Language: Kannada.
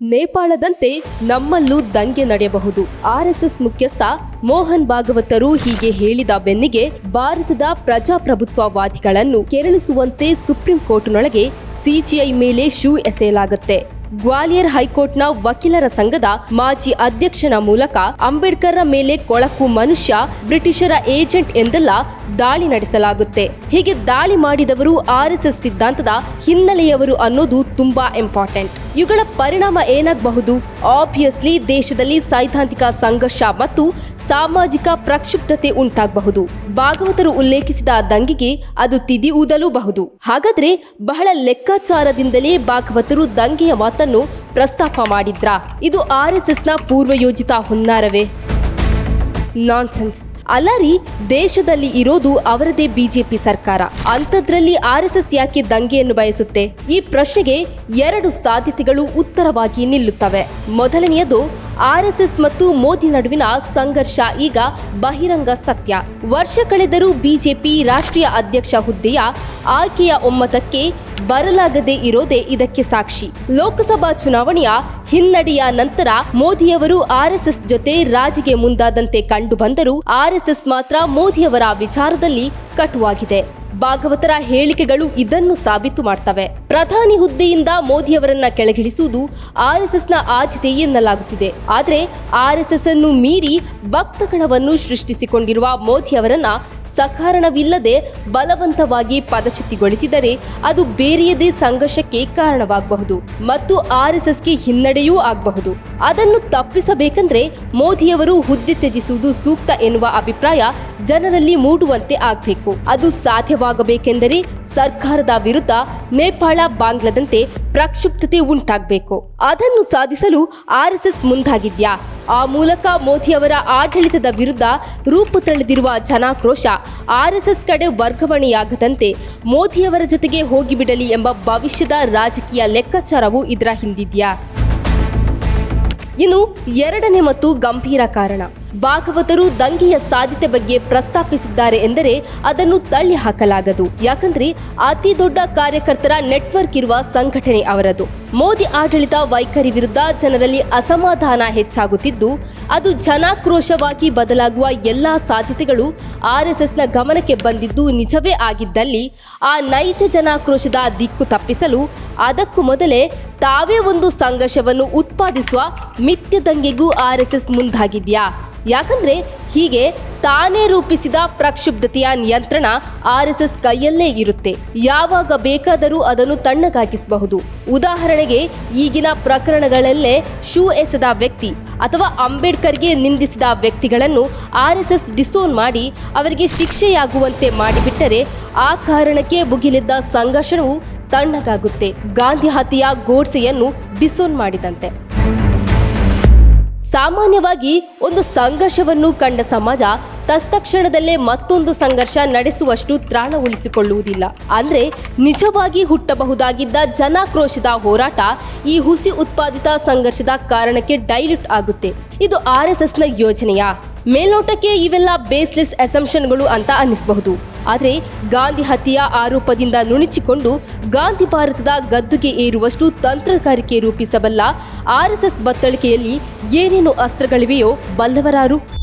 ನೇಪಾಳದಂತೆ ನಮ್ಮಲ್ಲೂ ದಂಗೆ ನಡೆಯಬಹುದು. ಆರ್ಎಸ್ಎಸ್ ಮುಖ್ಯಸ್ಥ ಮೋಹನ್ ಭಾಗವತರು ಹೀಗೆ ಹೇಳಿದ ಬೆನ್ನಿಗೆ ಭಾರತದ ಪ್ರಜಾಪ್ರಭುತ್ವವಾದಿಗಳನ್ನು ಕೆರಳಿಸುವಂತೆ ಸುಪ್ರೀಂ ಕೋರ್ಟ್ನೊಳಗೆ ಸಿಜಿಐ ಮೇಲೆ ಶೂ ಎಸೆಯಲಾಗುತ್ತೆ. ಗ್ವಾಲಿಯರ್ ಹೈಕೋರ್ಟ್ನ ವಕೀಲರ ಸಂಘದ ಮಾಜಿ ಅಧ್ಯಕ್ಷನ ಮೂಲಕ ಅಂಬೇಡ್ಕರ್ರ ಮೇಲೆ ಕೊಳಕು ಮನುಷ್ಯ, ಬ್ರಿಟಿಷರ ಏಜೆಂಟ್ ಎಂದೆಲ್ಲ ದಾಳಿ ನಡೆಸಲಾಗುತ್ತೆ. ಹೀಗೆ ದಾಳಿ ಮಾಡಿದವರು ಆರ್ಎಸ್ಎಸ್ ಸಿದ್ಧಾಂತದ ಹಿನ್ನೆಲೆಯವರು ಅನ್ನೋದು ತುಂಬಾ ಇಂಪಾರ್ಟೆಂಟ್. ಇವುಗಳ ಪರಿಣಾಮ ಏನಾಗಬಹುದು? ಆಬ್ವಿಯಸ್ಲಿ ದೇಶದಲ್ಲಿ ಸೈದ್ಧಾಂತಿಕ ಸಂಘರ್ಷ ಮತ್ತು ಸಾಮಾಜಿಕ ಪ್ರಕ್ಷುಬ್ಧತೆ ಉಂಟಾಗಬಹುದು. ಭಾಗವತರು ಉಲ್ಲೇಖಿಸಿದ ದಂಗೆಗೆ ಅದು ತಿದಿ ಊದಲೂಬಹುದು. ಹಾಗಾದ್ರೆ ಬಹಳ ಲೆಕ್ಕಾಚಾರದಿಂದಲೇ ಭಾಗವತರು ದಂಗೆಯ ಮಾತನ್ನು ಪ್ರಸ್ತಾಪ ಮಾಡಿದ್ರಾ? ಇದು ಆರ್ಎಸ್ಎಸ್ನ ಪೂರ್ವಯೋಜಿತ ಹುನ್ನಾರವೇ? ನಾನ್ಸೆನ್ಸ್. ಅಲ್ಲರಿ, ದೇಶದಲ್ಲಿ ಇರೋದು ಅವರದೇ ಬಿಜೆಪಿ ಸರ್ಕಾರ. ಅಂಥದ್ರಲ್ಲಿ ಆರ್ಎಸ್ಎಸ್ ಯಾಕೆ ದಂಗೆಯನ್ನು ಬಯಸುತ್ತೆ? ಈ ಪ್ರಶ್ನೆಗೆ ಎರಡು ಸಾಧ್ಯತೆಗಳು ಉತ್ತರವಾಗಿ ನಿಲ್ಲುತ್ತವೆ. ಮೊದಲನೆಯದು, ಆರ್ಎಸ್ಎಸ್ ಮತ್ತು ಮೋದಿ ನಡುವಿನ ಸಂಘರ್ಷ ಈಗ ಬಹಿರಂಗ ಸತ್ಯ. ವರ್ಷ ಕಳೆದರೂ ಬಿಜೆಪಿ ರಾಷ್ಟ್ರೀಯ ಅಧ್ಯಕ್ಷ ಹುದ್ದೆಯ ಆಯ್ಕೆಯ ಒಮ್ಮತಕ್ಕೆ ಬರಲಾಗದೇ ಇರೋದೇ ಇದಕ್ಕೆ ಸಾಕ್ಷಿ. ಲೋಕಸಭಾ ಚುನಾವಣೆಯ ಹಿನ್ನಡೆಯ ನಂತರ ಮೋದಿಯವರು ಆರ್ಎಸ್ಎಸ್ ಜೊತೆ ರಾಜಿಗೆ ಮುಂದಾದಂತೆ ಕಂಡು ಬಂದರೂ ಆರ್ಎಸ್ಎಸ್ ಮಾತ್ರ ಮೋದಿಯವರ ವಿಚಾರದಲ್ಲಿ ಕಟುವಾಗಿದೆ. ಭಾಗವತರ ಹೇಳಿಕೆಗಳು ಇದನ್ನು ಸಾಬೀತು ಮಾಡ್ತವೆ. ಪ್ರಧಾನಿ ಹುದ್ದೆಯಿಂದ ಮೋದಿಯವರನ್ನ ಕೆಳಗಿಳಿಸುವುದು ಆರ್ಎಸ್ಎಸ್ನ ಆದ್ಯತೆ ಎನ್ನಲಾಗುತ್ತಿದೆ. ಆದರೆ ಆರ್ಎಸ್ಎಸ್ ಅನ್ನು ಮೀರಿ ಭಕ್ತಗಣವನ್ನು ಸೃಷ್ಟಿಸಿಕೊಂಡಿರುವ ಮೋದಿಯವರನ್ನ ಸಕಾರಣವಿಲ್ಲದೆ ಬಲವಂತವಾಗಿ ಪದಚ್ಯುತಿಗೊಳಿಸಿದರೆ ಅದು ಬೇರೆಯದೇ ಸಂಘರ್ಷಕ್ಕೆ ಕಾರಣವಾಗಬಹುದು ಮತ್ತು ಆರ್ಎಸ್ಎಸ್ಗೆ ಹಿನ್ನಡೆಯೂ ಆಗಬಹುದು. ಅದನ್ನು ತಪ್ಪಿಸಬೇಕಂದ್ರೆ ಮೋದಿಯವರು ಹುದ್ದೆ ತ್ಯಜಿಸುವುದು ಸೂಕ್ತ ಎನ್ನುವ ಅಭಿಪ್ರಾಯ ಜನರಲ್ಲಿ ಮೂಡುವಂತೆ ಆಗಬೇಕು. ಅದು ಸಾಧ್ಯವಾಗಬೇಕೆಂದರೆ ಸರ್ಕಾರದ ವಿರುದ್ಧ ನೇಪಾಳ, ಬಾಂಗ್ಲಾದಂತೆ ಪ್ರಕ್ಷುಬ್ಧತೆ ಉಂಟಾಗಬೇಕು. ಅದನ್ನು ಸಾಧಿಸಲು ಆರ್ಎಸ್ಎಸ್ ಮುಂದಾಗಿದ್ಯಾ? ಆ ಮೂಲಕ ಮೋದಿಯವರ ಆಡಳಿತದ ವಿರುದ್ಧ ರೂಪು ತಳೆದಿರುವ ಜನಾಕ್ರೋಶ ಆರ್ಎಸ್ಎಸ್ ಕಡೆ ವರ್ಗಾವಣೆಯಾಗದಂತೆ ಮೋದಿಯವರ ಜೊತೆಗೆ ಹೋಗಿಬಿಡಲಿ ಎಂಬ ಭವಿಷ್ಯದ ರಾಜಕೀಯ ಲೆಕ್ಕಾಚಾರವು ಇದರ ಹಿಂದಿದ್ಯಾ? ಇನ್ನು ಎರಡನೇ ಮತ್ತು ಗಂಭೀರ ಕಾರಣ, ಭಾಗವತರು ದಂಗೆಯ ಸಾಧ್ಯತೆ ಬಗ್ಗೆ ಪ್ರಸ್ತಾಪಿಸಿದ್ದಾರೆ ಎಂದರೆ ಅದನ್ನು ತಳ್ಳಿ ಹಾಕಲಾಗದು. ಯಾಕಂದ್ರೆ ಅತಿ ದೊಡ್ಡ ಕಾರ್ಯಕರ್ತರ ನೆಟ್ವರ್ಕ್ ಇರುವ ಸಂಘಟನೆ ಅವರದು. ಮೋದಿ ಆಡಳಿತ ವೈಖರಿ ವಿರುದ್ಧ ಜನರಲ್ಲಿ ಅಸಮಾಧಾನ ಹೆಚ್ಚಾಗುತ್ತಿದ್ದು ಅದು ಜನಾಕ್ರೋಶವಾಗಿ ಬದಲಾಗುವ ಎಲ್ಲಾ ಸಾಧ್ಯತೆಗಳು ಆರ್ಎಸ್ಎಸ್ನ ಗಮನಕ್ಕೆ ಬಂದಿದ್ದು ನಿಜವೇ ಆಗಿದ್ದಲ್ಲಿ ಆ ನೈಜ ಜನಾಕ್ರೋಶದ ದಿಕ್ಕು ತಪ್ಪಿಸಲು ಅದಕ್ಕೂ ಮೊದಲೇ ತಾವೇ ಒಂದು ಸಂಘರ್ಷವನ್ನು ಉತ್ಪಾದಿಸುವ ಮಿಥ್ಯ ದಂಗೆಗೂ ಆರ್ಎಸ್ಎಸ್ ಮುಂದಾಗಿದ್ಯಾ? ಯಾಕಂದ್ರೆ ಹೀಗೆ ತಾನೇ ರೂಪಿಸಿದ ಪ್ರಕ್ಷುಬ್ಧತೆಯ ನಿಯಂತ್ರಣ ಆರ್ಎಸ್ಎಸ್ ಕೈಯಲ್ಲೇ ಇರುತ್ತೆ. ಯಾವಾಗ ಬೇಕಾದರೂ ಅದನ್ನು ತಣ್ಣಗಾಗಿಸಬಹುದು. ಉದಾಹರಣೆಗೆ ಈಗಿನ ಪ್ರಕರಣಗಳಲ್ಲೇ ಶೂ ಎಸೆದ ವ್ಯಕ್ತಿ ಅಥವಾ ಅಂಬೇಡ್ಕರ್ಗೆ ನಿಂದಿಸಿದ ವ್ಯಕ್ತಿಗಳನ್ನು ಆರ್ಎಸ್ಎಸ್ ಡಿಸೋನ್ ಮಾಡಿ ಅವರಿಗೆ ಶಿಕ್ಷೆಯಾಗುವಂತೆ ಮಾಡಿಬಿಟ್ಟರೆ ಆ ಕಾರಣಕ್ಕೆ ಭುಗಿಲೆದ್ದ ಸಂಘರ್ಷವು ತಣ್ಣಗಾಗುತ್ತೆ. ಗಾಂಧಿ ಹತ್ಯೆಯ ಗೋಡ್ಸೆಯನ್ನು ಡಿಸೋನ್ ಮಾಡಿದಂತೆ. ಸಾಮಾನ್ಯವಾಗಿ ಒಂದು ಸಂಘರ್ಷವನ್ನು ಕಂಡ ಸಮಾಜ ತತ್ಕ್ಷಣದಲ್ಲೇ ಮತ್ತೊಂದು ಸಂಘರ್ಷ ನಡೆಸುವಷ್ಟು ತ್ರಾಣ ಉಳಿಸಿಕೊಳ್ಳುವುದಿಲ್ಲ. ಅಂದ್ರೆ ನಿಜವಾಗಿ ಹುಟ್ಟಬಹುದಾಗಿದ್ದ ಜನಾಕ್ರೋಶದ ಹೋರಾಟ ಈ ಹುಸಿ ಉತ್ಪಾದಿತ ಸಂಘರ್ಷದ ಕಾರಣಕ್ಕೆ ಡೈಲ್ಯೂಟ್ ಆಗುತ್ತೆ. ಇದು ಆರ್ಎಸ್ಎಸ್ನ ಯೋಜನೆಯಾ? ಮೇಲ್ನೋಟಕ್ಕೆ ಇವೆಲ್ಲ ಬೇಸ್ಲೆಸ್ ಅಸಂಪ್ಷನ್ಗಳು ಅಂತ ಅನ್ನಿಸಬಹುದು. ಆದರೆ ಗಾಂಧಿ ಹತ್ಯೆಯ ಆರೋಪದಿಂದ ನುಣುಚಿಕೊಂಡು ಗಾಂಧಿ ಭಾರತದ ಗದ್ದುಗೆ ಏರುವಷ್ಟು ತಂತ್ರಗಾರಿಕೆ ರೂಪಿಸಬಲ್ಲ ಆರ್ಎಸ್ಎಸ್ ಬತ್ತಳಿಕೆಯಲ್ಲಿ ಏನೇನು ಅಸ್ತ್ರಗಳಿವೆಯೋ ಬಲ್ಲವರಾರು?